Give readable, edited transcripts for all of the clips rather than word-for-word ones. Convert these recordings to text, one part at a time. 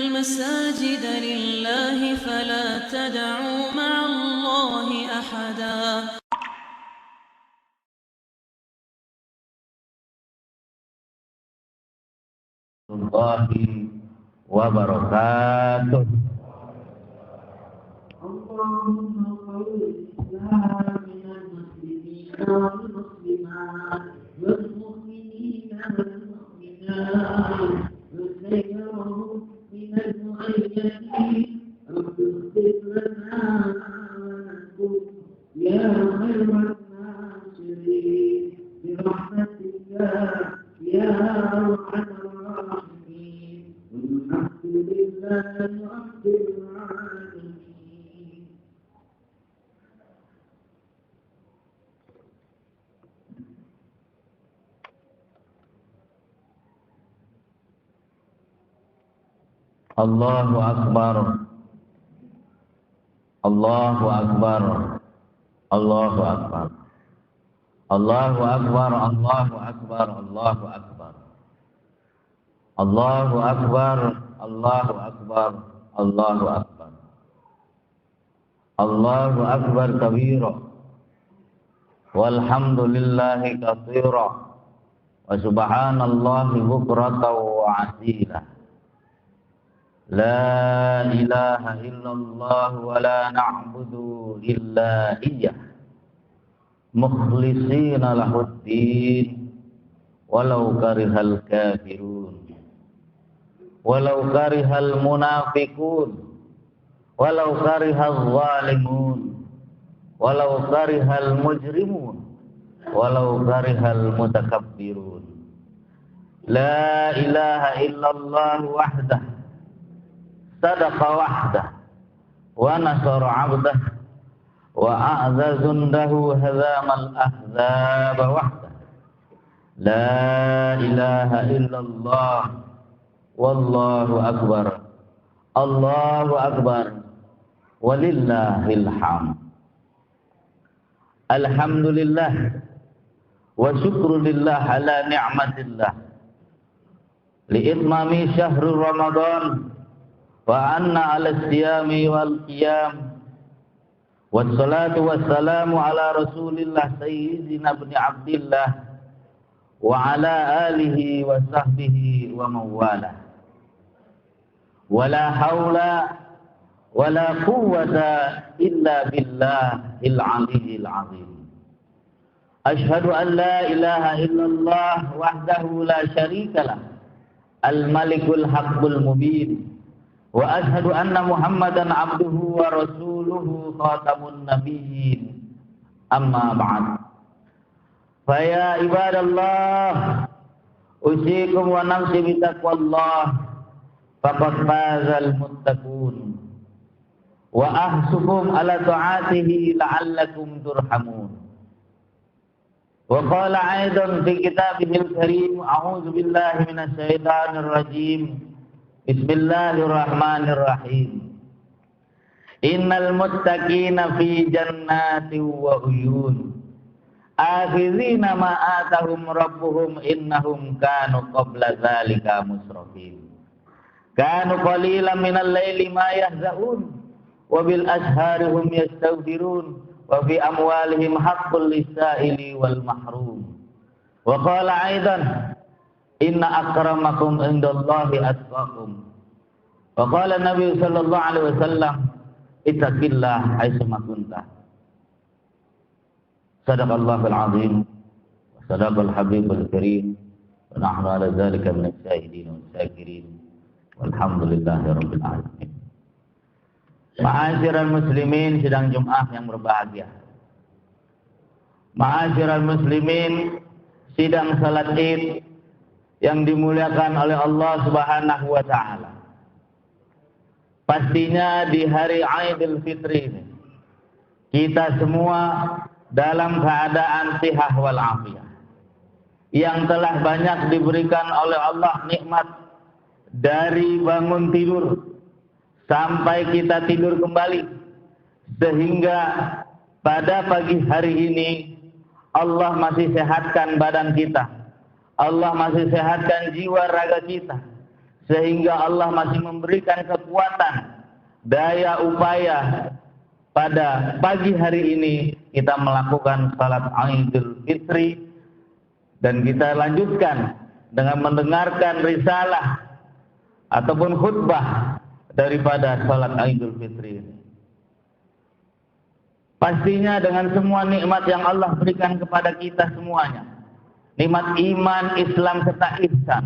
المساجد لله فلا تدعوا مع الله أحدا. Warahmatullahi wabarakatuh. Allahumma qawli minal muslimina wal muslimat wal mu'minina wal mu'minat wal sayyarahum minal mu'ayyatin al-qisir lana ya khairan nasirin birahmatika ya arhamar rahimin alhamdulillahi rabbil alamin. Allahu Akbar. Allahu Akbar. Allahu Akbar. Allahu Akbar. Allahu Akbar. Allahu Akbar. Allahu Akbar. Allahu Akbar. Allahu Akbar. Allahu Akbar kabira. Walhamdulillahi katsira. Wa subhanallahi bukratan wa asila. La ilaha illallah wa la na'budu illa iyyah mukhlishina lahuddin walau karihal kafirun walau karihal munafiqun walau karihal zalimun walau karihal mujrimun walau karihal mutakabbirun. La ilaha illallah wahdah sadaqa wahdah wa nasara abdah wa a'za jundahu hazamal ahzaba wahdah. La ilaha illallah wallahu akbar. Allahu akbar walillahil hamd. Alhamdulillah wa syukrulillah ala ni'matillah li'itmami syahrul ramadan wa anna ala siyami wal qiyam wassalatu wassalamu ala rasulillah sayyidina ibn abdillah wa ala alihi wa sahbihi wa mawala wala hawla wala quwwata illa billahil aliyyil azim. Ashhadu an la ilaha illallah wahdahu la syarikalah al-malikul haqqul mubin wa ashhadu anna Muhammadan abduhu wa rasuluhu khatamun nabiyyin amma ba'd. Fa ya ibadallah usikum wa nafsi bi taqwallah faqad fazal muttaqun wa ahsukum ala ta'atihi la'allakum turhamun. Wa qala aidan fi kitabihil karim a'udzu billahi minasy syaithanir rajim. Bismillahirrahmanirrahim. Innal muttaqina fi jannatin wa uyun akhizina ma atahum rabbuhum innahum kanu qabla dzalika musrifin. Kanu qalilan minal laili ma yahzaun wa bil ashari hum yastaghfirun wa fi amwalihim haqqul lis-sa'ili wal mahrum. Wa qala aidan inna akramakum indallahi atqakum. Wa qala Nabi sallallahu alaihi wasallam ittaqillah haitsuma kunta. Sadaqallahul azim wa sadaqal habibul karim wa nahnu ala dzalika minasy syahidin was syakirin walhamdulillahi rabbil alamin. Ma'asyiral muslimin sidang Jumat yang berbahagia. Ma'asyiral muslimin sidang salat Id yang dimuliakan oleh Allah Subhanahu wa taala. Pastinya di hari Aidil Fitri ini kita semua dalam keadaan sihah wal afiyah. Yang telah banyak diberikan oleh Allah nikmat dari bangun tidur sampai kita tidur kembali, sehingga pada pagi hari ini Allah masih sehatkan badan kita, Allah masih sehatkan jiwa raga kita, sehingga Allah masih memberikan kekuatan, daya upaya pada pagi hari ini kita melakukan salat Idul Fitri, dan kita lanjutkan dengan mendengarkan risalah ataupun khutbah daripada salat Idul Fitri ini. Pastinya dengan semua nikmat yang Allah berikan kepada kita semuanya, nikmat iman, Islam serta ihsan,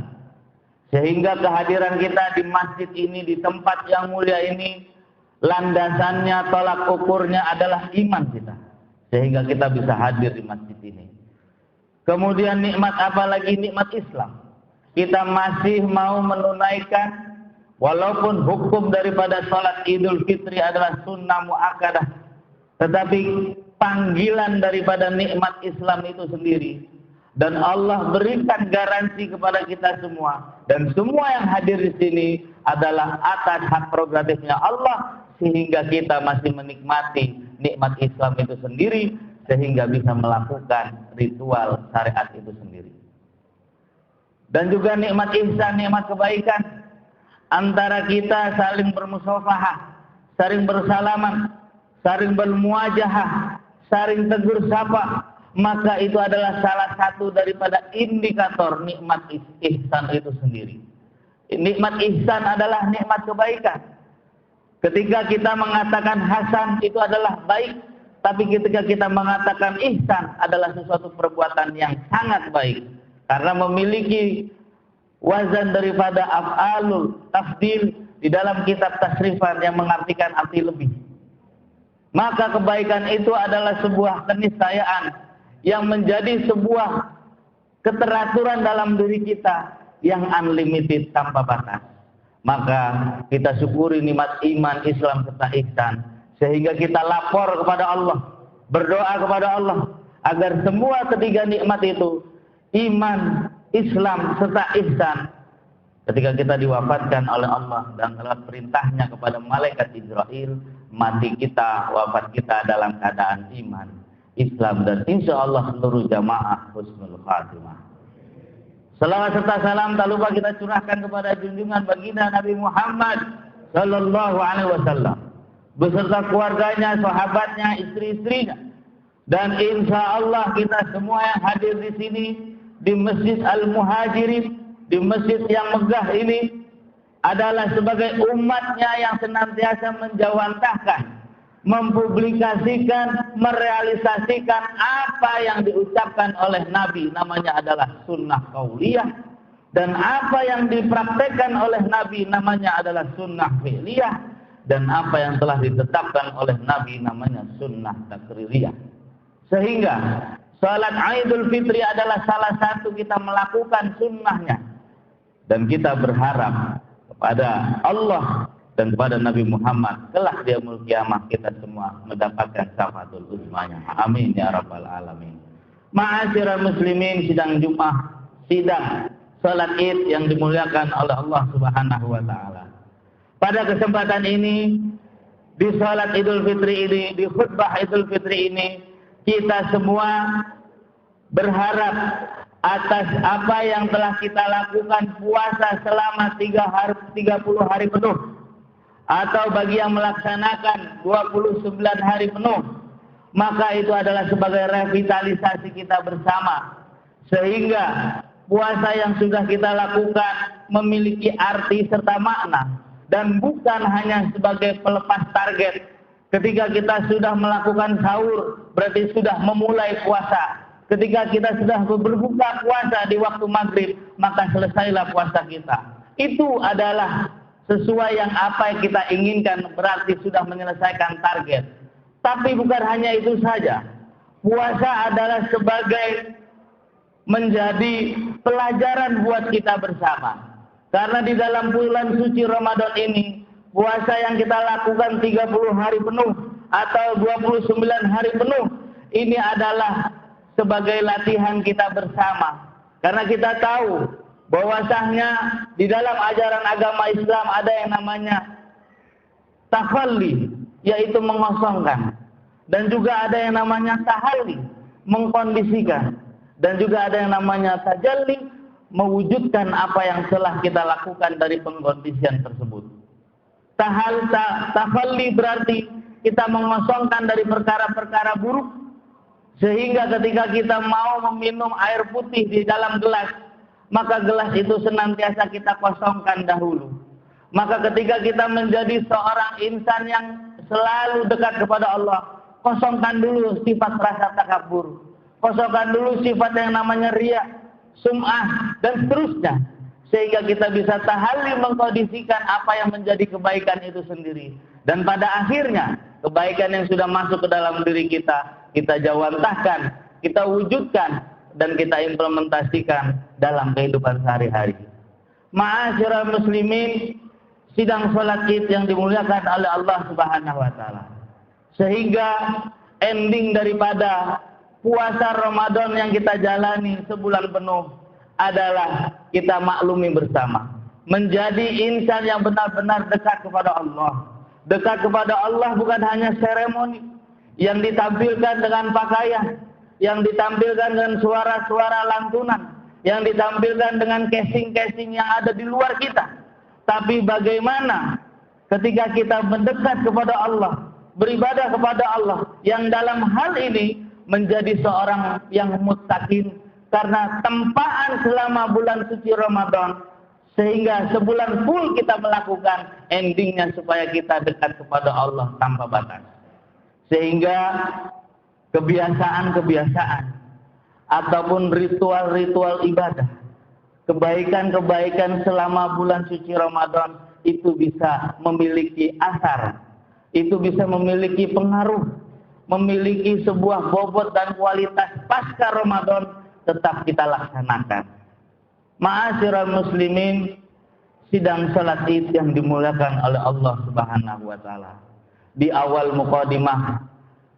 sehingga kehadiran kita di masjid ini, di tempat yang mulia ini, landasannya, tolak ukurnya adalah iman kita, sehingga kita bisa hadir di masjid ini. Kemudian nikmat apa lagi? Nikmat Islam. Kita masih mau menunaikan, walaupun hukum daripada salat Idul Fitri adalah sunnah muakkadah, tetapi panggilan daripada nikmat Islam itu sendiri, dan Allah berikan garansi kepada kita semua, dan semua yang hadir di sini adalah atas hak prerogatifnya Allah, sehingga kita masih menikmati nikmat Islam itu sendiri, sehingga bisa melakukan ritual syariat itu sendiri. Dan juga nikmat ihsan, nikmat kebaikan, antara kita saling bermusafahah, saling bersalaman, saling bermuajahah, saling tegur sapa, maka itu adalah salah satu daripada indikator nikmat ihsan itu sendiri. Nikmat ihsan adalah nikmat kebaikan. Ketika kita mengatakan hasan itu adalah baik, tapi ketika kita mengatakan ihsan adalah sesuatu perbuatan yang sangat baik, karena memiliki wazan daripada af'alul tafdil di dalam kitab tasrifan yang mengartikan arti lebih. Maka kebaikan itu adalah sebuah keniscayaan yang menjadi sebuah keteraturan dalam diri kita yang unlimited, tanpa batas. Maka kita syukuri nikmat iman, Islam serta ihsan, sehingga kita lapor kepada Allah, berdoa kepada Allah agar semua ketiga nikmat itu, iman, Islam serta ihsan, ketika kita diwafatkan oleh Allah dan lewat perintahnya kepada malaikat Israel, mati kita, wafat kita dalam keadaan iman, Islam, dan insya Allah seluruh jamaah husnul khatimah. Salawat serta salam tak lupa kita curahkan kepada junjungan baginda Nabi Muhammad sallallahu alaihi wasallam beserta keluarganya, sahabatnya, istri-istrinya, dan insya Allah kita semua yang hadir di sini di Masjid Al-Muhajirin, di masjid yang megah ini, adalah sebagai umatnya yang senantiasa menjawantahkan, mempublikasikan, merealisasikan apa yang diucapkan oleh Nabi, namanya adalah sunnah qauliyah, dan apa yang dipraktekkan oleh Nabi namanya adalah sunnah fi'liyah, dan apa yang telah ditetapkan oleh Nabi namanya sunnah takririyah. Sehingga salat Idul Fitri adalah salah satu kita melakukan sunnahnya, dan kita berharap kepada Allah dan kepada Nabi Muhammad kelak di yaumul kiamah kita semua mendapatkan syafaatul uzmanya. Amin ya rabbal alamin. Ma'asyiral muslimin, sidang Jumat, sidang salat Id yang dimuliakan oleh Allah Subhanahu wa taala. Pada kesempatan ini, di salat Idul Fitri ini, di khutbah Idul Fitri ini, kita semua berharap atas apa yang telah kita lakukan puasa selama 30 hari penuh, atau bagi yang melaksanakan 29 hari penuh, maka itu adalah sebagai revitalisasi kita bersama, sehingga puasa yang sudah kita lakukan memiliki arti serta makna, dan bukan hanya sebagai pelepas target. Ketika kita sudah melakukan sahur, berarti sudah memulai puasa. Ketika kita sudah berbuka puasa di waktu maghrib, maka selesailah puasa kita. Itu adalah sesuai yang apa yang kita inginkan, berarti sudah menyelesaikan target. Tapi bukan hanya itu saja. Puasa adalah sebagai menjadi pelajaran buat kita bersama. Karena di dalam bulan suci Ramadan ini, puasa yang kita lakukan 30 hari penuh atau 29 hari penuh, ini adalah sebagai latihan kita bersama. Karena kita tahu bahwasanya di dalam ajaran agama Islam ada yang namanya tafalli, yaitu mengosongkan, dan juga ada yang namanya tahalli, mengkondisikan, dan juga ada yang namanya tajalli, mewujudkan apa yang telah kita lakukan dari pengkondisian tersebut. Tahalli berarti kita mengosongkan dari perkara-perkara buruk, sehingga ketika kita mau meminum air putih di dalam gelas, maka gelas itu senantiasa kita kosongkan dahulu. Maka ketika kita menjadi seorang insan yang selalu dekat kepada Allah, kosongkan dulu sifat rasa takabur, kosongkan dulu sifat yang namanya riya, sum'ah, dan seterusnya, sehingga kita bisa tahalli mengkondisikan apa yang menjadi kebaikan itu sendiri. Dan pada akhirnya kebaikan yang sudah masuk ke dalam diri kita jawantahkan, kita wujudkan, dan kita implementasikan dalam kehidupan sehari-hari. Ma'asyiral muslimin, sidang salat Id yang dimuliakan oleh Allah Subhanahu wa taala. Sehingga ending daripada puasa Ramadan yang kita jalani sebulan penuh adalah kita maklumi bersama, menjadi insan yang benar-benar dekat kepada Allah. Dekat kepada Allah bukan hanya seremoni yang ditampilkan dengan pakaian, yang ditampilkan dengan suara-suara lantunan, yang ditampilkan dengan casing-casing yang ada di luar kita. Tapi bagaimana ketika kita mendekat kepada Allah, beribadah kepada Allah, yang dalam hal ini menjadi seorang yang muttaqin karena tempaan selama bulan suci Ramadan, sehingga sebulan full kita melakukan, endingnya supaya kita dekat kepada Allah tanpa batas. Sehingga kebiasaan-kebiasaan ataupun ritual-ritual ibadah, kebaikan-kebaikan selama bulan suci Ramadan itu bisa memiliki asar, itu bisa memiliki pengaruh, memiliki sebuah bobot dan kualitas pasca Ramadan tetap kita laksanakan. Ma'asyiral muslimin, sidang salat Id yang dimuliakan oleh Allah Subhanahu wa taala. Di awal muqaddimah,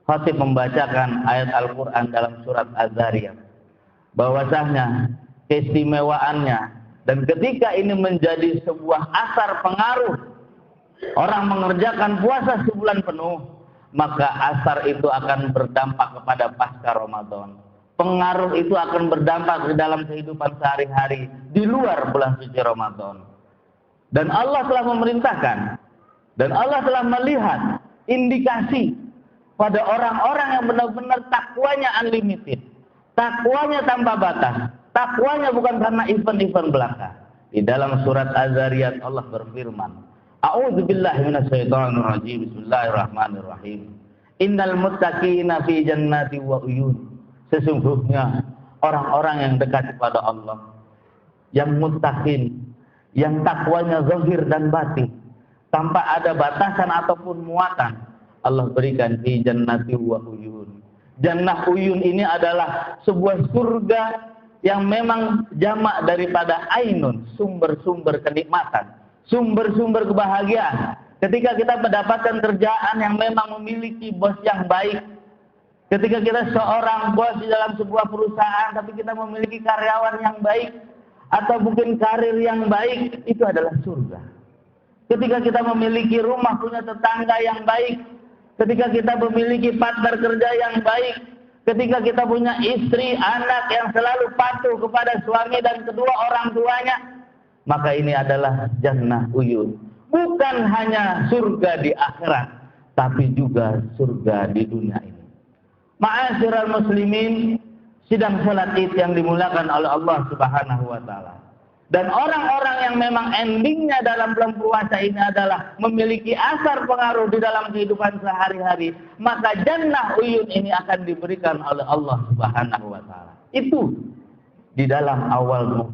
khatib membacakan ayat Al-Qur'an dalam surat Az-Zariyat, bahwasanya keistimewaannya, dan ketika ini menjadi sebuah asar pengaruh, orang mengerjakan puasa sebulan penuh, maka asar itu akan berdampak kepada pasca Ramadan. Pengaruh itu akan berdampak di dalam kehidupan sehari-hari di luar bulan suci Ramadan. Dan Allah telah memerintahkan, dan Allah telah melihat indikasi pada orang-orang yang benar-benar takwanya unlimited, takwanya tanpa batas, takwanya bukan karena event-event belaka. Di dalam surat Az-Zariyat Allah berfirman, A'udzubillahi minasyaitonirrajim. Bismillahirrahmanirrahim. Innal muttaqina fi jannati wa uyun. Sesungguhnya orang-orang yang dekat kepada Allah, yang muttaqin, yang takwanya zahir dan batin, tanpa ada batasan ataupun muatan, Allah berikan fi jannati wa uyun. Jannah uyun ini adalah sebuah surga yang memang jamak daripada ainun, sumber-sumber kenikmatan, sumber-sumber kebahagiaan. Ketika kita mendapatkan kerjaan yang memang memiliki bos yang baik, ketika kita seorang bos di dalam sebuah perusahaan, tapi kita memiliki karyawan yang baik, atau mungkin karir yang baik, itu adalah surga. Ketika kita memiliki rumah, punya tetangga yang baik, ketika kita memiliki partner kerja yang baik, ketika kita punya istri, anak yang selalu patuh kepada suami dan kedua orang tuanya, maka ini adalah jannah uyun. Bukan hanya surga di akhirat, tapi juga surga di dunia ini. Ma'asyiral muslimin, sidang salat Id yang dimuliakan oleh Allah Subhanahu wa taala. Dan orang-orang yang memang endingnya dalam bulan puasa ini adalah memiliki asar pengaruh di dalam kehidupan sehari-hari, maka jannah uyun ini akan diberikan oleh Allah Subhanahu wa taala. Itu di dalam awal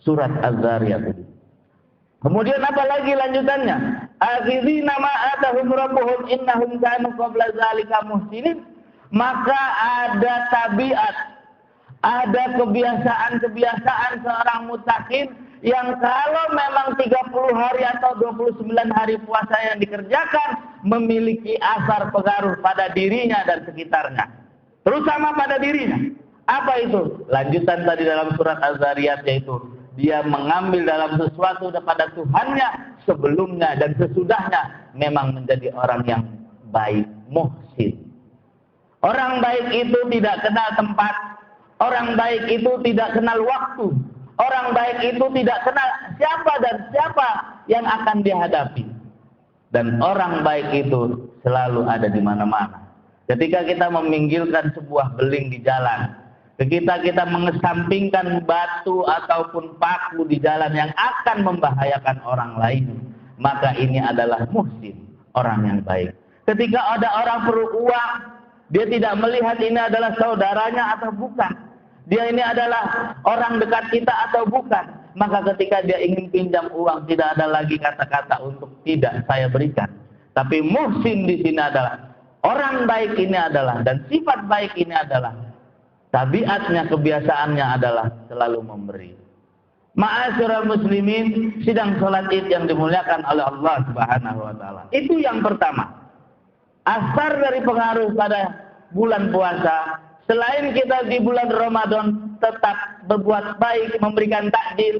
surat Az-Zariyat ini. Kemudian apa lagi lanjutannya? Akhizina ma atahum rabbuhum innahum kanu qabla dzalika muhsinin. Maka ada tabiat, ada kebiasaan-kebiasaan seorang muttaqin yang kalau memang 30 hari atau 29 hari puasa yang dikerjakan memiliki asar pengaruh pada dirinya dan sekitarnya, terutama pada dirinya. Apa itu? Lanjutan tadi dalam surat Az-Zariyat, yaitu dia mengambil dalam sesuatu pada Tuhannya sebelumnya dan sesudahnya memang menjadi orang yang baik, muhsin. Orang baik itu tidak kenal tempat, orang baik itu tidak kenal waktu, Orang baik itu tidak kenal siapa dan siapa yang akan dihadapi. Dan orang baik itu selalu ada di mana-mana. Ketika kita meminggirkan sebuah beling di jalan, ketika kita mengesampingkan batu ataupun paku di jalan yang akan membahayakan orang lain, maka ini adalah muhsin, orang yang baik. Ketika ada orang perlu uang, dia tidak melihat ini adalah saudaranya atau bukan, dia ini adalah orang dekat kita atau bukan, maka ketika dia ingin pinjam uang, tidak ada lagi kata-kata untuk tidak saya berikan. Tapi muhsin di sini adalah orang baik ini adalah, dan sifat baik ini adalah, tabiatnya, kebiasaannya adalah selalu memberi. Ma'asyiral muslimin, sidang salat Id yang dimuliakan oleh Allah Subhanahu wa taala. Itu yang pertama. Asar dari pengaruh pada bulan puasa, selain kita di bulan Ramadan tetap berbuat baik, memberikan takdir,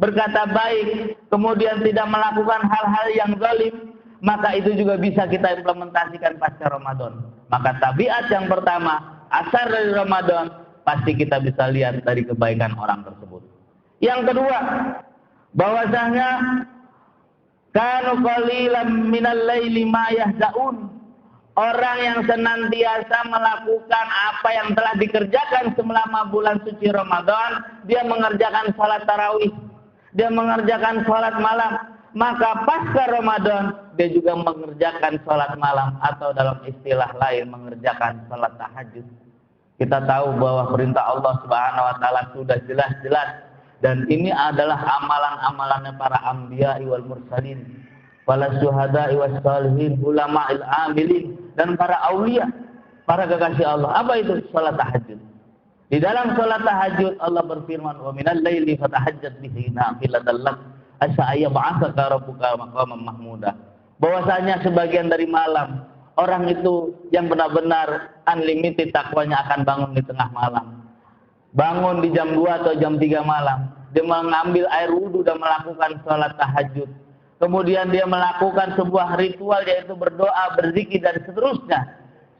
berkata baik, kemudian tidak melakukan hal-hal yang zalim, maka itu juga bisa kita implementasikan pasca Ramadan. Maka tabiat yang pertama, asar dari Ramadan, pasti kita bisa lihat dari kebaikan orang tersebut. Yang kedua, bahwasanya kanu qalilan minal laili ma yahzaun. Orang yang senantiasa melakukan apa yang telah dikerjakan selama bulan suci Ramadan, dia mengerjakan salat tarawih, dia mengerjakan salat malam, maka pasca Ramadan dia juga mengerjakan salat malam, atau dalam istilah lain mengerjakan salat tahajud. Kita tahu bahwa perintah Allah Subhanahu wa taala sudah jelas-jelas, dan ini adalah amalan-amalannya para anbiya wal mursalin, para syuhada was salihin, ulama il amilin, dan para aulia, para kekasih Allah. Apa itu? Salat tahajud. Di dalam salat tahajud Allah berfirman, wa minal laili fatahajjat bihi nafilatan lak asa ayyab'atsaka rabbuka maqaman mahmuda. Bahwasanya sebagian dari malam, orang itu yang benar-benar unlimited takwanya akan bangun di tengah malam. Bangun di jam 2 atau jam 3 malam, dia mengambil air wudhu dan melakukan salat tahajud. Kemudian dia melakukan sebuah ritual, yaitu berdoa, berzikir, dan seterusnya.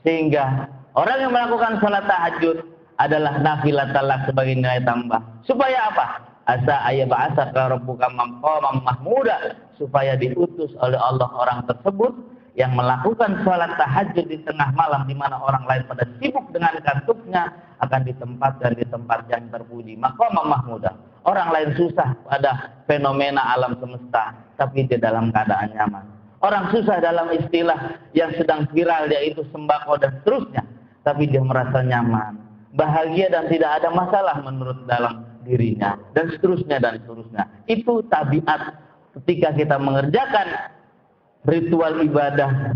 Sehingga orang yang melakukan salat tahajud adalah nafilatallah sebagai nilai tambah. Supaya apa? Asa ayyab'atsaka rabbuka maqaman mahmuda. Supaya diutus oleh Allah orang tersebut yang melakukan salat tahajud di tengah malam, di mana orang lain pada sibuk dengan kantuknya, akan ditempatkan di tempat yang terpuji, maqaman mahmuda. Orang lain susah pada fenomena alam semesta, tapi dia dalam keadaan nyaman. Orang susah dalam istilah yang sedang viral, yaitu sembako dan seterusnya, tapi dia merasa nyaman, bahagia, dan tidak ada masalah menurut dalam dirinya, dan seterusnya dan seterusnya. Itu tabiat ketika kita mengerjakan ritual ibadah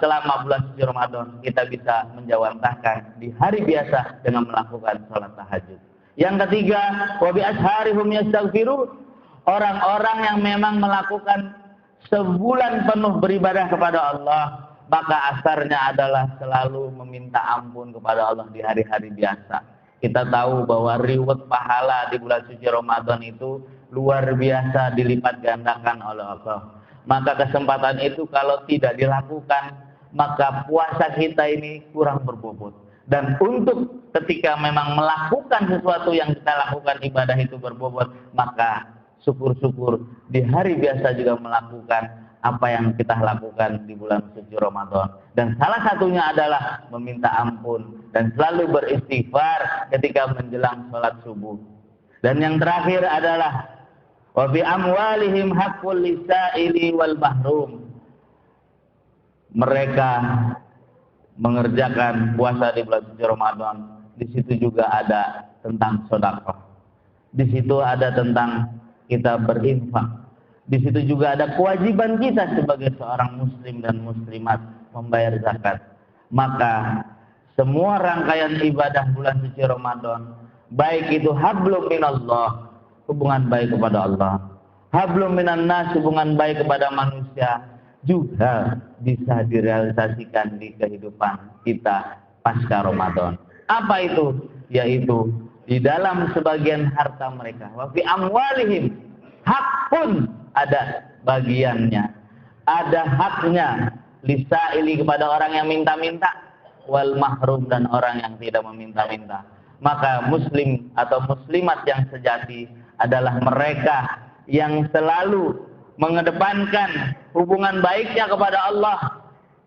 selama bulan suci Ramadan, kita bisa menjawantahkan di hari biasa dengan melakukan salat tahajud. Yang ketiga, wa bi asharihum yastaghfirun. Orang-orang yang memang melakukan sebulan penuh beribadah kepada Allah, maka asarnya adalah selalu meminta ampun kepada Allah di hari-hari biasa. Kita tahu bahwa reward pahala di bulan suci Ramadan itu luar biasa dilipat gandakan oleh Allah. Maka kesempatan itu kalau tidak dilakukan, maka puasa kita ini kurang berbobot. Dan untuk ketika memang melakukan sesuatu yang kita lakukan, ibadah itu berbobot, maka syukur-syukur di hari biasa juga melakukan apa yang kita lakukan di bulan suci Ramadan. Dan salah satunya adalah meminta ampun dan selalu beristighfar ketika menjelang sholat subuh. Dan yang terakhir adalah wa bi amwalihim haqqul lisaili wal mahrum. Mereka mengerjakan puasa di bulan suci Ramadan. Di situ juga ada tentang sedekah. Di situ ada tentang kita berinfak. Di situ juga ada kewajiban kita sebagai seorang muslim dan muslimat membayar zakat. Maka semua rangkaian ibadah bulan suci Ramadan, baik itu hablum minallah, hubungan baik kepada Allah, hablum minan nas, hubungan baik kepada manusia, juga bisa direalisasikan di kehidupan kita pasca Ramadan. Apa itu? Yaitu di dalam sebagian harta mereka, wa fi amwalihim hakun, ada bagiannya, ada haknya, lisaili kepada orang yang minta-minta, wal mahrum, dan orang yang tidak meminta-minta. Maka muslim atau muslimat yang sejati adalah mereka yang selalu mengedepankan hubungan baiknya kepada Allah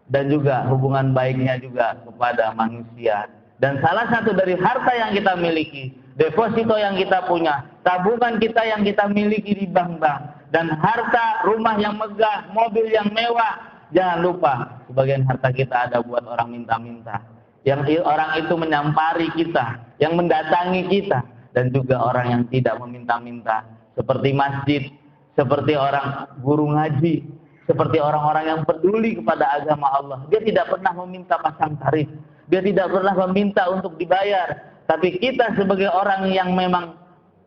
dan juga hubungan baiknya juga kepada manusia. Dan salah satu dari harta yang kita miliki, deposito yang kita punya, tabungan kita yang kita miliki di bank-bank, dan harta rumah yang megah, mobil yang mewah, jangan lupa sebagian harta kita ada buat orang minta-minta, yang orang itu menyampari kita, yang mendatangi kita, dan juga orang yang tidak meminta-minta, seperti masjid, seperti orang guru ngaji, seperti orang-orang yang peduli kepada agama Allah. Dia tidak pernah meminta pasang tarif, dia tidak pernah meminta untuk dibayar. Tapi kita sebagai orang yang memang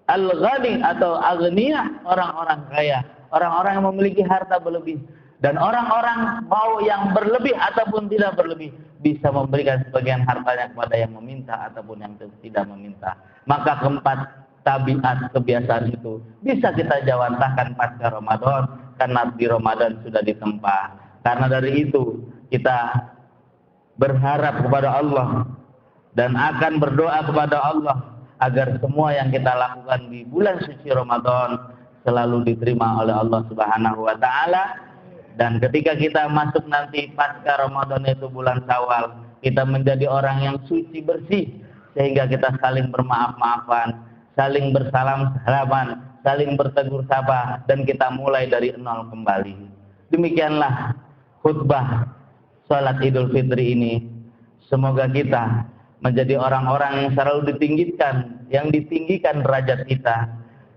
al-ghani atau aghniyah, orang-orang kaya, orang-orang yang memiliki harta berlebih, dan orang-orang mau yang berlebih ataupun tidak berlebih, bisa memberikan sebagian hartanya kepada yang meminta ataupun yang tidak meminta. Maka keempat tabiat kebiasaan itu bisa kita jawantahkan pasca Ramadan, karena di Ramadan sudah ditempa. Karena dari itu kita berharap kepada Allah dan akan berdoa kepada Allah agar semua yang kita lakukan di bulan suci Ramadan selalu diterima oleh Allah Subhanahu wa taala. Dan ketika kita masuk nanti pasca Ramadan itu bulan Syawal, kita menjadi orang yang suci bersih, sehingga kita saling bermaaf-maafan, saling bersalam-salaman, saling bertegur sapa, dan kita mulai dari nol kembali. Demikianlah khutbah salat Idul Fitri ini. Semoga kita menjadi orang-orang yang selalu ditinggikan, yang ditinggikan derajat kita,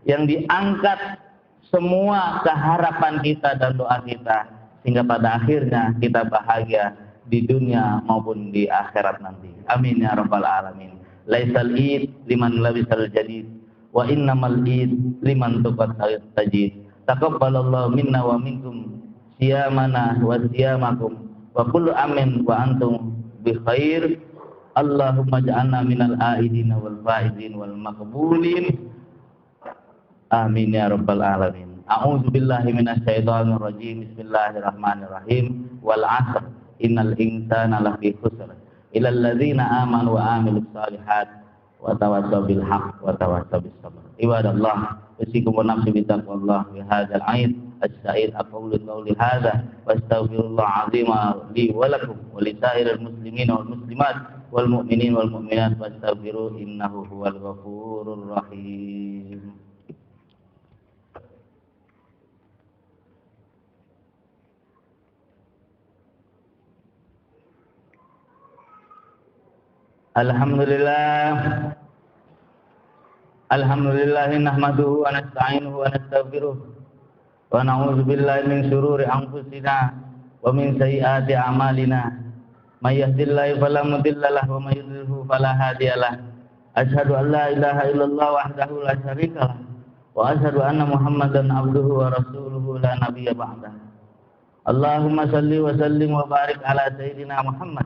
yang diangkat semua keharapan kita dan doa kita, sehingga pada akhirnya kita bahagia di dunia maupun di akhirat nanti. Amin ya rabbal alamin. Laisal id liman labisal jadid, wa innamal id liman tuqat tajid. Taqabbalallahu minna wa minkum siyamana wa siyamakum, wa kullu amin wa antum bi khair. Allahumma ja'alna minal aidin wal faizin wal maqbulin. Amin ya rabbal alamin. A'udzu billahi minasyaitonir rajim. Bismillahirrahmanirrahim. Wal 'asr innal insana lafi khusr illa alladzina amanu wa amilus solihat wa tawassaw bil haqq wa tawassaw bis sabr. Ibadallah, usikum wa nafsi bi taqwallah fi hadzal 'aid as-sa'id. Aqulu qawli hadza wa astaghfirullah 'azima li wa lakum wa li sa'iril muslimin wal muslimat wal mu'minin wal mu'minat fastaghfiruhu innahu huwal ghafurur rahim. Alhamdulillah nahmaduhu wa nasta'inuhu wa nastaghfiruh wa na'udzu billahi min shururi anfusina wa min sayyiati a'malina. May yahdihillahu fala mudilla lahu wa may yudlilhu fala hadiya lahu. Asyhadu an la ilaha illallah wahdahu la syarika lahu wa asyhadu anna Muhammadan abduhu wa rasuluhu la nabiyya ba'dahu. Allahumma shalli wa sallim wa barik ala sayyidina Muhammad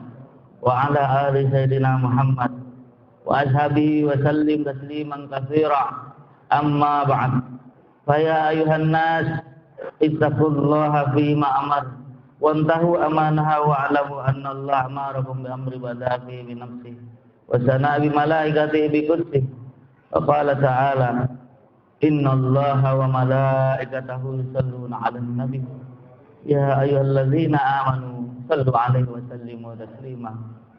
wa ala ali sayyidina Muhammad wa ashabihi wa sallim tasliman katsira. Amma ba'd. Fa ya ayuhan nas ittaqullaha fima amar wantahu amanaha wa alamu anna Allah amarakum bi amri badafi bi nafsihi wa sana'a bi malaikatihi bi qudsihi wa qala ta'ala inna Allaha wa malaikatahu yusalluna 'alan nabi ya ayyuhalladzina amanu sallu 'alaihi wa sallimu taslima.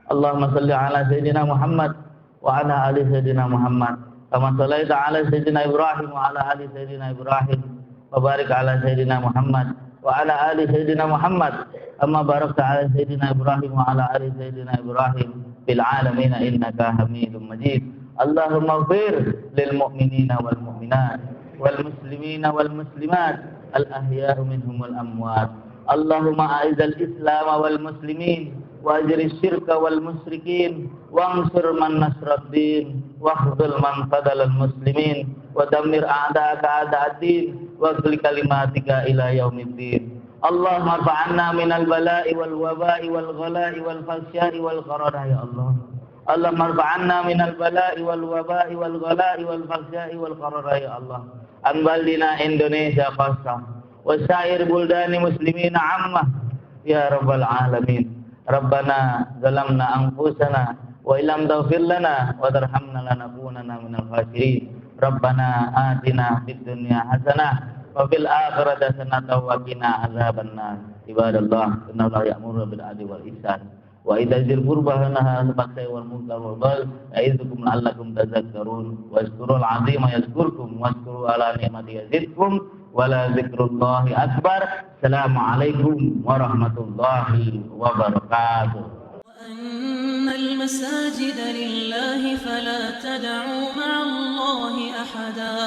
Allahumma salli 'ala sayyidina Muhammad wa 'ala ali sayyidina Muhammad kama shallaita 'ala sayyidina Ibrahim wa 'ala ali sayyidina Ibrahim wa barik 'ala sayyidina Muhammad wa 'ala ali sayyidina Muhammad kama barakta 'ala sayyidina Ibrahim wa 'ala ali sayyidina Ibrahim fil 'alamin innaka Hamidum Majid. Allahumma ighfir lil mu'minina wal mu'minat wal muslimina wal muslimat al ahya'u minhum wal amwat. Allahumma a'izal Islam wal muslimin wa ajri syirka wal musyrikin wa ansur man nasraddin wa khudhul man fadalal muslimin wa dammir a'da'aka a'da'ad-din wa qul kalimatika ila yaumiddin. Allahumma rfa'anna minal bala'i wal waba'i wal ghala'i wal fahsya'i wal qarada ya Allah. Allahumma rfa'anna minal bala'i wal waba'i wal ghala'i wal fahsya'i wal qarada ya Allah. An baldina Indonesia khassah wa sa'ir buldani muslimina 'ammah ya rabbal alamin. Rabbana zalamna anfusana wa illam taghfir lana wa tarhamna lanakunanna minal khasirin. Rabbana atina fid dunya hasanah wa fil akhirati hasanah wa qina adzabannar. Ibadallah, innallaha ya'muru bil 'adli wal ihsan wa ita'i dzil qurba wa yanha 'anil fahsya'i wal munkari wal baghi ya'idukum la'allakum tadhakkarun. Wazkurul 'azima yazkurkum wazkuru 'ala ni'mati yazidkum wa la dzikrullahi akbar. Assalamualaikum warahmatullahi wabarakatuh. وأن المساجد لله فلا تدعوا مع الله أحدا